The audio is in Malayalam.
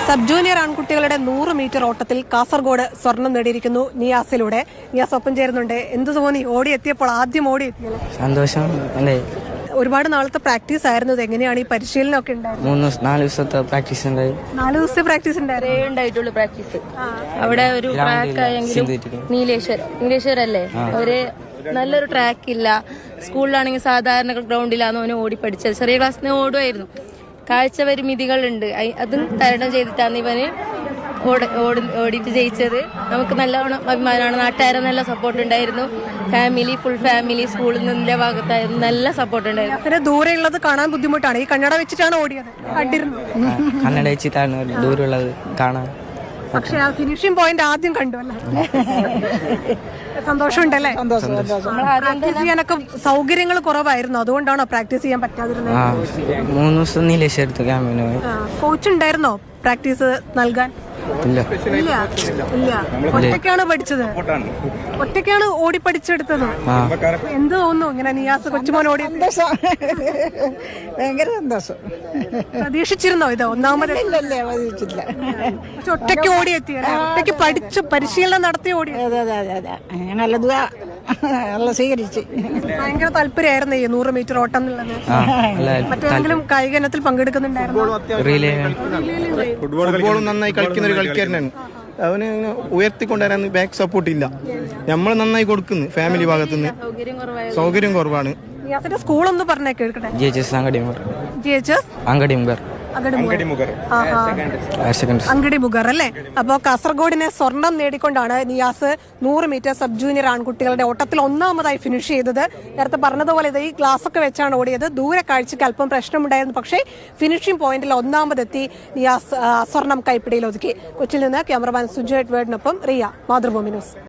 സബ് ജൂനിയർ ആൺകുട്ടികളുടെ 100 മീറ്റർ ഓട്ടത്തിൽ കാസർഗോഡ് സ്വർണം നേടിയിരിക്കുന്നു നിയാസിലൂടെ. നിയാസ് ഒപ്പം ചേരുന്നുണ്ട്. എന്ത് തോന്നി ഓടിയെത്തിയപ്പോൾ? ആദ്യം ഓടിയെത്തിയല്ലോ, സന്തോഷം അല്ലേ? ഒരുപാട് നാളത്തെ പ്രാക്ടീസ് ആയിരുന്നു. എങ്ങനെയാണ് ഈ പരിശീലനം ഒക്കെ ഉണ്ടായത്? 4 ദിവസത്തെ പ്രാക്ടീസ് ഉണ്ടായി. 4 ദിവസത്തെ പ്രാക്ടീസ് ഉണ്ടായിട്ടുള്ള പ്രാക്ടീസ്. അവിടെ ഒരു ട്രാക്ക് ആയെങ്കിലും നീലേശ്വർ അല്ലേ, അവര് നല്ലൊരു ട്രാക്ക് ഇല്ല. സ്കൂളിലാണെങ്കിൽ സാധാരണ ഗ്രൗണ്ടിലാണ് അവന് ഓടി പഠിച്ചത്. ചെറിയ ക്ലാസ്സിന് ഓടുമായിരുന്നു. കാഴ്ച പരിമിതികളുണ്ട്, അതും തരണം ചെയ്തിട്ടാണ് ഇവന് ഓടിയിട്ട് ജയിച്ചത്. നമുക്ക് നല്ലവണ്ണം അഭിമാനമാണ്. നാട്ടുകാരെ നല്ല സപ്പോർട്ട് ഉണ്ടായിരുന്നു. ഫുൾ ഫാമിലി സ്കൂളിൽ നിന്നിന്റെ ഭാഗത്തായിരുന്നു നല്ല സപ്പോർട്ട് ഉണ്ടായിരുന്നു. ദൂരെ ഉള്ളത് കാണാൻ ബുദ്ധിമുട്ടാണ്. ഈ കണ്ണട വെച്ചിട്ടാണ് ഓടിയത്. കണ്ണട വെച്ചിട്ടാണ് ദൂരമുള്ളത് കാണാൻ. പക്ഷെ ആ ഫിനിഷിംഗ് പോയിന്റ് ആദ്യം കണ്ടു അല്ലേ? സന്തോഷമുണ്ടല്ലേ? പ്രാക്ടീസ് ചെയ്യാനൊക്കെ സൗകര്യങ്ങൾ കുറവായിരുന്നു, അതുകൊണ്ടാണോ പ്രാക്ടീസ് ചെയ്യാൻ പറ്റാതിരുന്നത്? 3 ദിവസം നീലേശ്വരത്ത് ക്യാമ്പിന് പോയി. കോച്ച് ഉണ്ടായിരുന്നോ പ്രാക്ടീസ് നൽകാൻ? ഇല്ല. ഒറ്റയ്ക്കാണ് പഠിച്ചത്, ഒറ്റയ്ക്കാണ് ഓടി പഠിച്ചെടുത്തത്. എന്ത് തോന്നുന്നു ഇങ്ങനെ നിയാസ് കൊച്ചുമോൻ ഓടി? ഭയങ്കര സന്തോഷം. പ്രതീക്ഷിച്ചിരുന്നോ ഇത് ഒന്നാമത്? ഒറ്റയ്ക്ക് ഓടിയെത്തിയ, ഒറ്റയ്ക്ക് പഠിച്ചു പരിശീലനം നടത്തി ഓടി. നല്ല സ്വീകരിച്ച് ഭയങ്കര താല്പര്യമായിരുന്നു ഈ 100 മീറ്റർ ഓട്ടം എന്നുള്ളത്. മറ്റേതെങ്കിലും കായിക ഇനത്തിൽ പങ്കെടുക്കുന്നുണ്ടായിരുന്നു? ഫുട്ബോൾ നന്നായി കളിക്കുന്ന ഒരു കളിക്കാരനാണ്. അവന് ഉയർത്തിക്കൊണ്ടുവരാൻ ബാക്ക് സപ്പോർട്ട് ഇല്ല. നമ്മൾ നന്നായി കൊടുക്കുന്നു. ഫാമിലി ഭാഗത്തുനിന്ന് സൗകര്യം കുറവാണ്. സ്കൂളൊന്ന് പറഞ്ഞേ കേൾക്കട്ടെ. അങ്കടിമുഗർ അല്ലേ? അപ്പൊ കാസർഗോഡിനെ സ്വർണം നേടിക്കൊണ്ടാണ് നിയാസ് 100 മീറ്റർ സബ് ജൂനിയർ ആൺകുട്ടികളുടെ ഓട്ടത്തിൽ ഒന്നാമതായി ഫിനിഷ് ചെയ്തത്. നേരത്തെ പറഞ്ഞതുപോലെ ഈ ഗ്ലാസ് ഒക്കെ വെച്ചാണ് ഓടിയത്. ദൂരെ കാഴ്ചക്ക് അല്പം പ്രശ്നമുണ്ടായിരുന്നു, പക്ഷേ ഫിനിഷിംഗ് പോയിന്റിൽ ഒന്നാമതെത്തി നിയാസ് സ്വർണം കൈപ്പിടിയിൽ ഒതുക്കി. കൊച്ചിയിൽ നിന്ന് ക്യാമറമാൻ സുജയ് വേർഡിനൊപ്പം റിയ, മാതൃഭൂമി ന്യൂസ്.